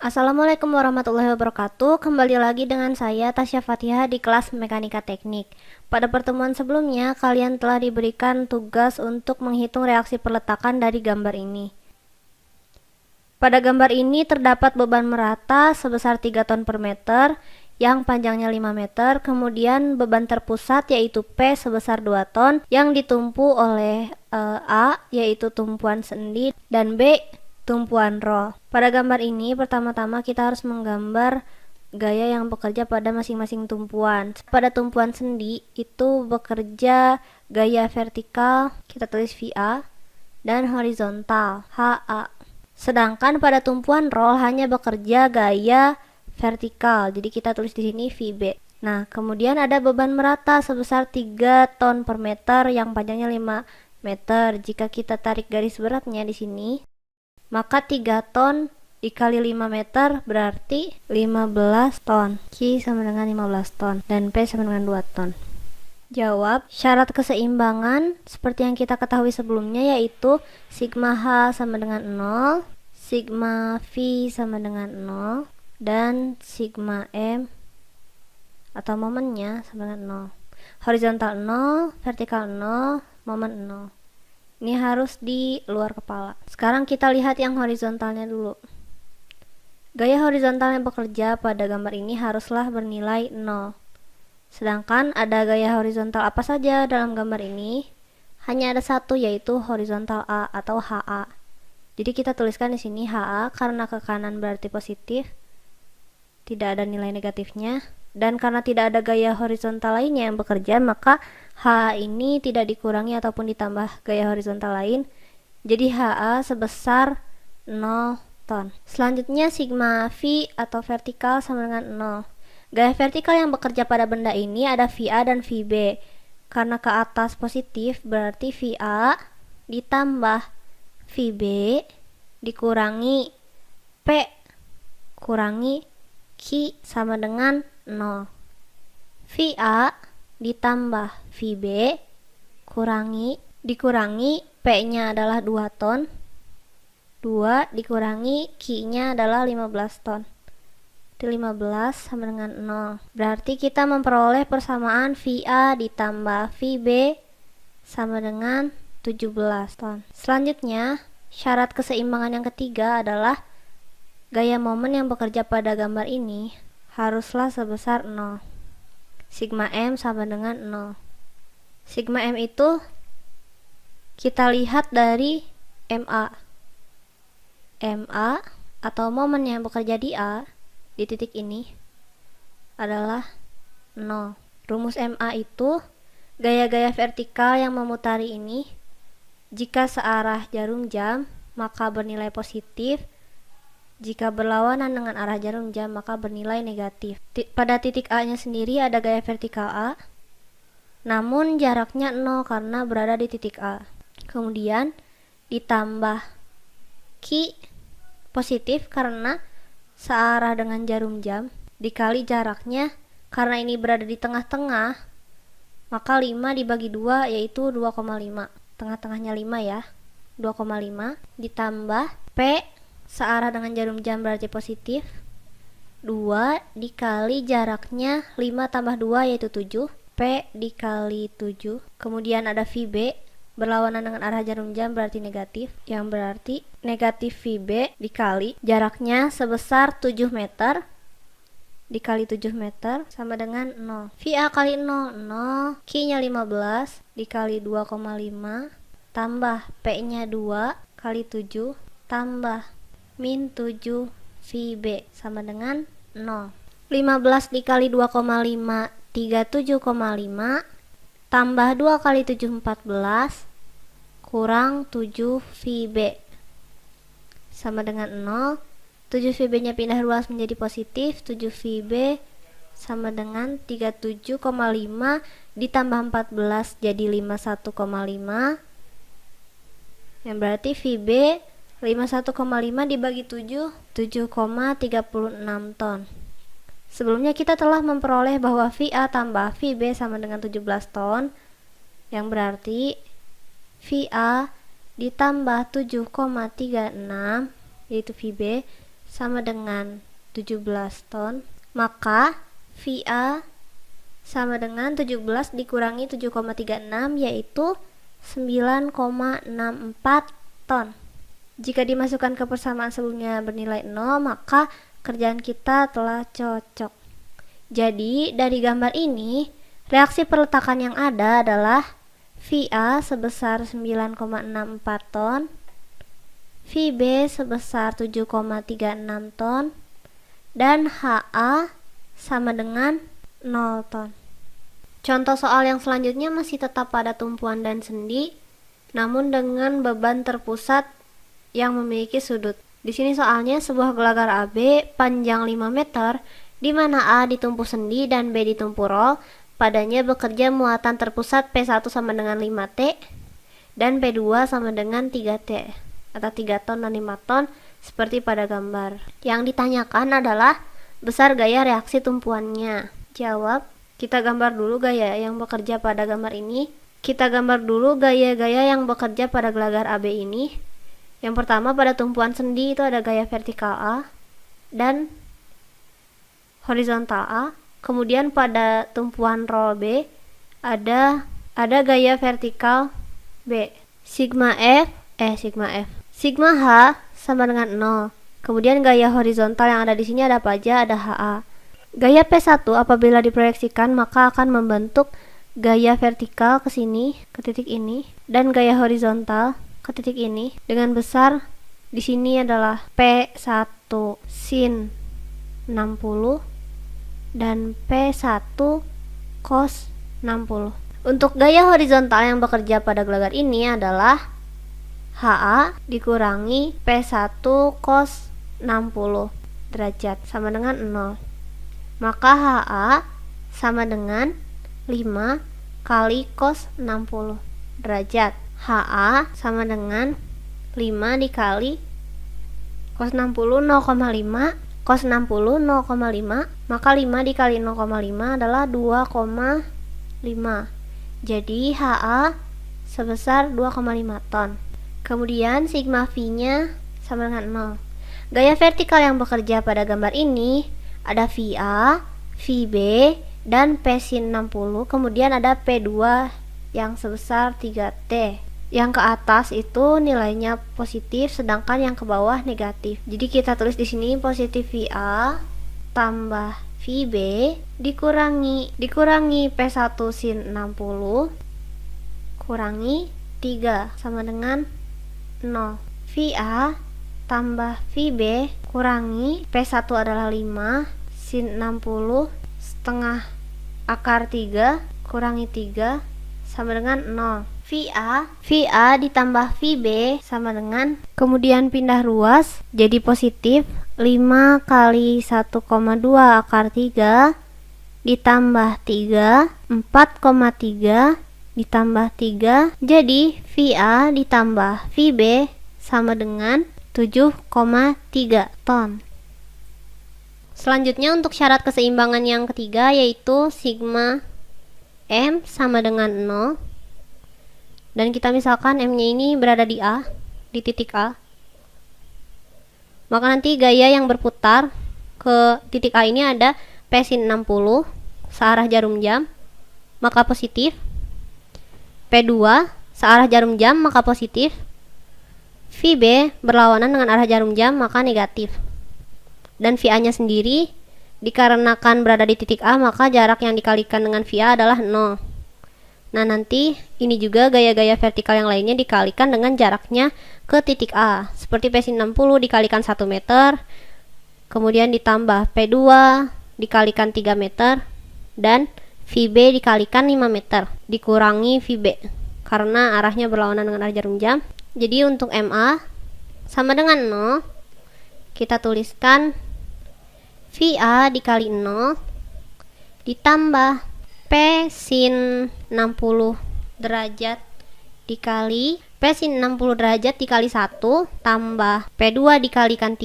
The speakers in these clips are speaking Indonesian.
Assalamualaikum warahmatullahi wabarakatuh. Kembali lagi dengan saya Tasya Fatihah di kelas Mekanika Teknik. Pada pertemuan sebelumnya, kalian telah diberikan tugas untuk menghitung reaksi perletakan dari gambar ini. Pada gambar ini terdapat beban merata sebesar 3 ton per meter yang panjangnya 5 meter, kemudian beban terpusat yaitu P sebesar 2 ton yang ditumpu oleh A yaitu tumpuan sendi dan B tumpuan roll. Pada gambar ini pertama-tama kita harus menggambar gaya yang bekerja pada masing-masing tumpuan. Pada tumpuan sendi itu bekerja gaya vertikal, kita tulis VA, dan horizontal HA. Sedangkan pada tumpuan roll hanya bekerja gaya vertikal, jadi kita tulis di sini VB. Nah, kemudian ada beban merata sebesar 3 ton per meter yang panjangnya 5 meter. Jika kita tarik garis beratnya di sini, maka 3 ton dikali 5 meter berarti 15 ton. Q sama dengan 15 ton dan P sama dengan 2 ton. Jawab, syarat keseimbangan seperti yang kita ketahui sebelumnya yaitu sigma H sama dengan 0, sigma V sama dengan 0, dan sigma M atau momennya sama dengan 0. Horizontal 0, vertikal 0, momen 0. Ini harus di luar kepala. Sekarang kita lihat yang horizontalnya dulu. Gaya horizontal yang bekerja pada gambar ini haruslah bernilai 0. Sedangkan ada gaya horizontal apa saja dalam gambar ini? Hanya ada satu, yaitu horizontal A atau HA. Jadi kita tuliskan di sini HA karena ke kanan berarti positif, tidak ada nilai negatifnya, dan karena tidak ada gaya horizontal lainnya yang bekerja, maka HA ini tidak dikurangi ataupun ditambah gaya horizontal lain. Jadi HA sebesar 0 ton. Selanjutnya sigma V atau vertikal sama dengan 0. Gaya vertikal yang bekerja pada benda ini ada VA dan VB. Karena ke atas positif berarti VA ditambah VB dikurangi P kurangi Q sama dengan 0. VA ditambah VB dikurangi P-nya adalah 2 ton. 2 dikurangi Q-nya adalah 15 ton. 15 sama dengan 0. Berarti kita memperoleh persamaan VA ditambah VB sama dengan 17 ton. Selanjutnya, syarat keseimbangan yang ketiga adalah gaya momen yang bekerja pada gambar ini haruslah sebesar 0. Sigma M sama dengan 0. Sigma M itu kita lihat dari MA. MA atau momen yang bekerja di A di titik ini adalah 0. Rumus MA itu gaya-gaya vertikal yang memutari ini jika searah jarum jam maka bernilai positif, jika berlawanan dengan arah jarum jam maka bernilai negatif. Pada titik A nya sendiri ada gaya vertikal A, namun jaraknya 0 karena berada di titik A. Kemudian ditambah Q positif karena searah dengan jarum jam, dikali jaraknya karena ini berada di tengah-tengah, maka 5 dibagi 2 yaitu 2,5. Tengah-tengahnya 5 ya, 2,5 ditambah P searah dengan jarum jam berarti positif, 2 dikali jaraknya 5 tambah 2 yaitu 7, P dikali 7. Kemudian ada VB berlawanan dengan arah jarum jam berarti negatif, yang berarti negatif VB dikali jaraknya sebesar 7 meter dikali 7 meter sama dengan 0. VA kali 0, 0. Q nya 15 dikali 2,5 tambah P nya 2 kali 7 tambah min 7 VB sama dengan 0. 15 dikali 2,5 37,5 tambah 2 kali 7 14 kurang 7 VB sama dengan 0. 7 VB nya pindah ruas menjadi positif, 7 VB sama dengan 37,5 ditambah 14 jadi 51,5, yang berarti VB 51,5 dibagi 7, 7,36 ton. Sebelumnya kita telah memperoleh bahwa VA tambah VB sama dengan 17 ton, yang berarti VA ditambah 7,36 yaitu VB sama dengan 17 ton, maka VA sama dengan 17 dikurangi 7,36 yaitu 9,64 ton. Jika dimasukkan ke persamaan sebelumnya bernilai 0, maka kerjaan kita telah cocok. Jadi, dari gambar ini, reaksi perletakan yang ada adalah VA sebesar 9,64 ton, VB sebesar 7,36 ton, dan HA sama dengan 0 ton. Contoh soal yang selanjutnya masih tetap pada tumpuan dan sendi, namun dengan beban terpusat yang memiliki sudut. Di sini soalnya sebuah gelagar AB panjang 5 meter, di mana A ditumpu sendi dan B ditumpu roll. Padanya bekerja muatan terpusat P1 sama dengan 5T dan P2 sama dengan 3T atau 3 ton dan 5 ton seperti pada gambar. Yang ditanyakan adalah besar gaya reaksi tumpuannya. Jawab, kita gambar dulu gaya yang bekerja pada gambar ini. Kita gambar dulu gaya-gaya yang bekerja pada gelagar AB ini. Yang pertama pada tumpuan sendi itu ada gaya vertikal A dan horizontal A. Kemudian pada tumpuan roll B ada gaya vertikal B. Sigma H sama dengan 0. Kemudian gaya horizontal yang ada di sini ada apa aja? Ada HA. Gaya P1 apabila diproyeksikan maka akan membentuk gaya vertikal ke sini, ke titik ini, dan gaya horizontal ke titik ini dengan besar di sini adalah P1 sin 60 dan P1 cos 60. Untuk gaya horizontal yang bekerja pada gelagar ini adalah HA dikurangi P1 cos 60 derajat sama dengan 0. Maka HA sama dengan 5 kali cos 60 derajat. HA sama dengan 5 dikali cos 60 0,5, cos 60 0,5, maka 5 dikali 0,5 adalah 2,5. Jadi HA sebesar 2,5 ton. Kemudian sigma V nya sama dengan 0. Gaya vertikal yang bekerja pada gambar ini ada VA, VB, dan P sin 60. Kemudian ada P2 yang sebesar 3T. Yang ke atas itu nilainya positif, sedangkan yang ke bawah negatif. Jadi kita tulis di sini positif VA tambah VB dikurangi P1 sin 60 kurangi 3 sama dengan 0. VA tambah VB kurangi P1 adalah 5 sin 60 setengah akar 3 kurangi 3 sama dengan 0. VA ditambah VB sama dengan, kemudian pindah ruas jadi positif 5 kali 1,2 akar 3 ditambah 3 4,3 ditambah 3, jadi VA ditambah VB sama dengan 7,3 ton. Selanjutnya untuk syarat keseimbangan yang ketiga yaitu sigma M sama dengan 0. Dan kita misalkan M-nya ini berada di A, di titik A. Maka nanti gaya yang berputar ke titik A ini ada P sin 60 searah jarum jam, maka positif. P2 searah jarum jam, maka positif. VB berlawanan dengan arah jarum jam, maka negatif. Dan VA-nya sendiri dikarenakan berada di titik A, maka jarak yang dikalikan dengan VA adalah 0. Nah, nanti ini juga gaya-gaya vertikal yang lainnya dikalikan dengan jaraknya ke titik A. Seperti P sin 60 dikalikan 1 meter, kemudian ditambah P2 dikalikan 3 meter, dan VB dikalikan 5 meter, dikurangi VB, karena arahnya berlawanan dengan arah jarum jam. Jadi untuk MA sama dengan 0, kita tuliskan VA dikali 0 ditambah P sin 60 derajat dikali P sin 60 derajat dikali 1 tambah P2 dikalikan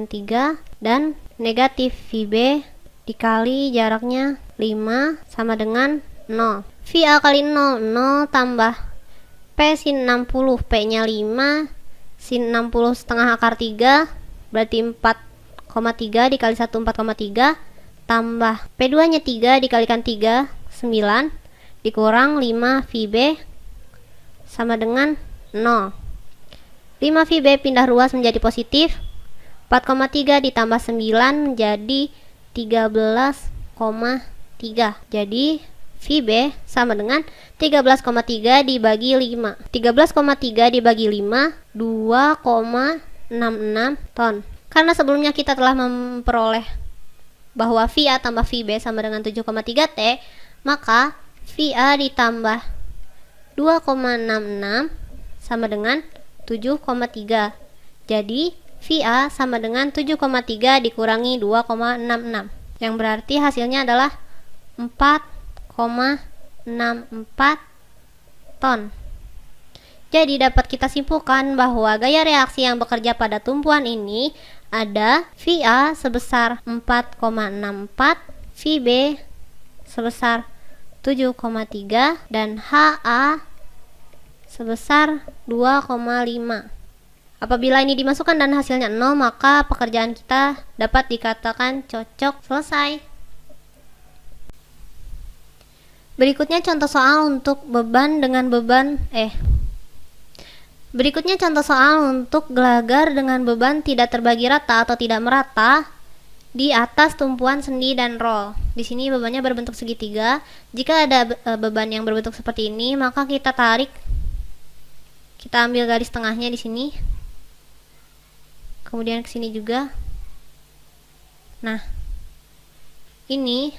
3 dan negatif VB dikali jaraknya 5 sama dengan 0. VA kali 0 tambah P sin 60, P nya 5 sin 60 setengah akar 3 berarti 4,3 dikali 1 4,3 tambah P2 nya 3 dikalikan 3 9 dikurang 5 VB sama dengan 0. 5 VB pindah ruas menjadi positif, 4,3 ditambah 9 menjadi 13,3. Jadi VB sama dengan 13,3 dibagi 5. 13,3 dibagi 5 2,66 ton. Karena sebelumnya kita telah memperoleh bahwa VA tambah VB sama dengan 7,3 T, maka VA ditambah 2,66 sama dengan 7,3. Jadi VA sama dengan 7,3 dikurangi 2,66, yang berarti hasilnya adalah 4,64 ton. Jadi dapat kita simpulkan bahwa gaya reaksi yang bekerja pada tumpuan ini ada VA sebesar 4,64, VB sebesar 7,3, dan HA sebesar 2,5. Apabila ini dimasukkan dan hasilnya 0, maka pekerjaan kita dapat dikatakan cocok selesai. Berikutnya contoh soal untuk gelagar dengan beban tidak terbagi rata atau tidak merata di atas tumpuan sendi dan roll. Di sini bebannya berbentuk segitiga. Jika ada beban yang berbentuk seperti ini, maka kita tarik. Kita ambil garis tengahnya di sini. Kemudian ke sini juga. Nah, ini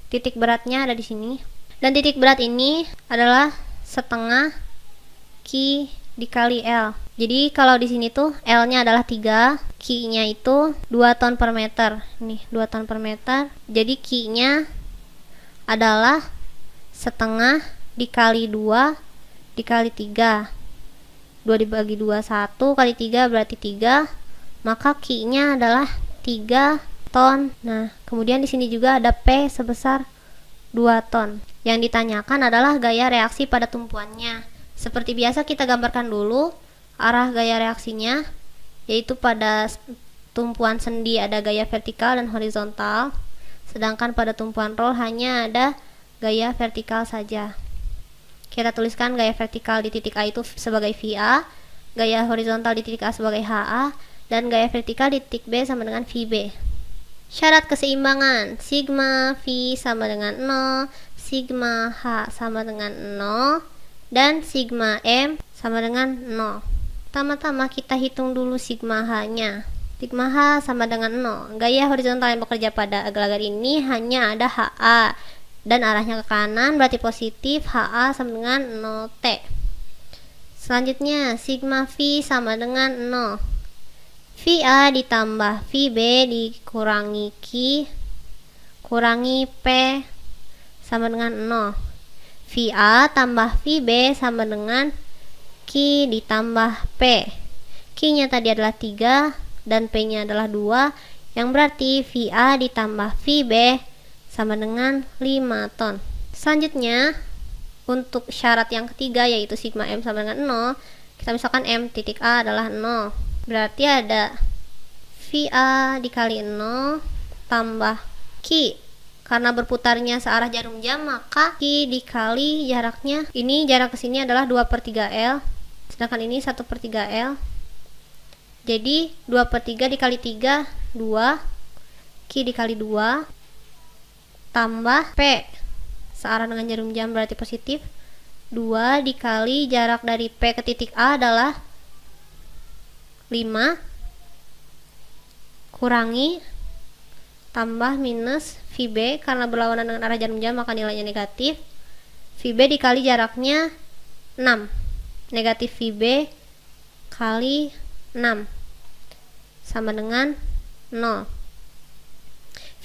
titik beratnya ada di sini. Dan titik berat ini adalah setengah Q dikali L. Jadi kalau di sini tuh L-nya adalah 3, Q-nya itu 2 ton per meter. Nih, 2 ton per meter. Jadi Q-nya adalah setengah dikali 2 dikali 3. 2 dibagi 2 1 kali 3 berarti 3. Maka Q-nya adalah 3 ton. Nah, kemudian di sini juga ada P sebesar 2 ton. Yang ditanyakan adalah gaya reaksi pada tumpuannya. Seperti biasa kita gambarkan dulu arah gaya reaksinya, yaitu pada tumpuan sendi ada gaya vertikal dan horizontal, sedangkan pada tumpuan roll hanya ada gaya vertikal saja. Kita tuliskan gaya vertikal di titik A itu sebagai VA, gaya horizontal di titik A sebagai HA, dan gaya vertikal di titik B sama dengan VB. Syarat keseimbangan, sigma V sama dengan 0, sigma H sama dengan 0, dan sigma M sama dengan 0. Pertama-tama kita hitung dulu sigma H-nya. Sigma H sama dengan 0. Gaya horizontal yang bekerja pada gelagar ini hanya ada HA, dan arahnya ke kanan berarti positif. HA sama dengan 0T. Selanjutnya sigma V sama dengan 0. VA ditambah VB dikurangi Q kurangi P sama dengan 0. VA tambah VB sama dengan Q ditambah P. Q-nya tadi adalah 3 dan P-nya adalah 2, yang berarti VA ditambah VB sama dengan 5 ton. Selanjutnya, untuk syarat yang ketiga yaitu sigma M sama dengan 0, kita misalkan M titik A adalah 0. Berarti ada VA dikali 0 tambah Q. Karena berputarnya searah jarum jam, maka Q dikali jaraknya, ini jarak ke sini adalah 2/3 L, sedangkan ini 1/3 L. Jadi 2/3 dikali 3, 2, Q dikali 2, tambah P, searah dengan jarum jam berarti positif, 2 dikali jarak dari P ke titik A adalah 5, kurangi tambah minus VB, karena berlawanan dengan arah jarum jam maka nilainya negatif. VB dikali jaraknya 6, negatif VB kali 6 sama dengan 0.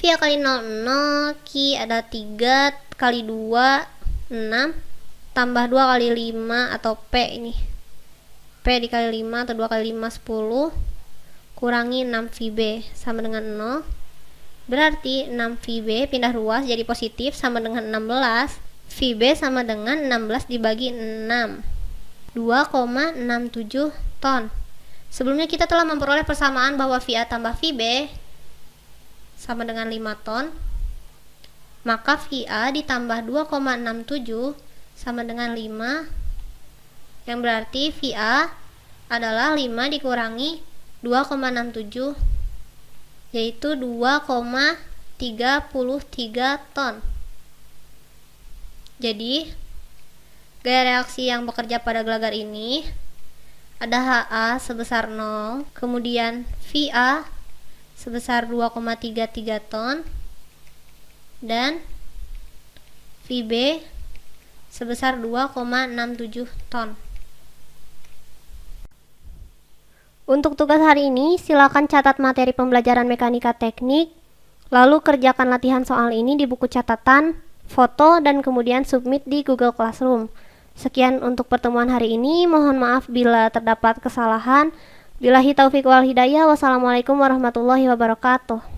VA kali 0, 0, Q ada 3 kali 2, 6, tambah 2 kali 5 atau P ini, P dikali 5 atau 2 kali 5, 10, kurangi 6 VB sama dengan 0. Berarti 6 VB pindah ruas jadi positif sama dengan 16. VB sama dengan 16 dibagi 6, 2,67 ton. Sebelumnya kita telah memperoleh persamaan bahwa VA tambah VB sama dengan 5 ton. Maka VA ditambah 2,67 sama dengan 5, yang berarti VA adalah 5 dikurangi 2,67, yaitu 2,33 ton. Jadi, gaya reaksi yang bekerja pada gelagar ini ada HA sebesar 0, kemudian VA sebesar 2,33 ton, dan VB sebesar 2,67 ton. Untuk tugas hari ini, silakan catat materi pembelajaran mekanika teknik, lalu kerjakan latihan soal ini di buku catatan, foto, dan kemudian submit di Google Classroom. Sekian untuk pertemuan hari ini, mohon maaf bila terdapat kesalahan. Billahi taufiq wal hidayah, wassalamualaikum warahmatullahi wabarakatuh.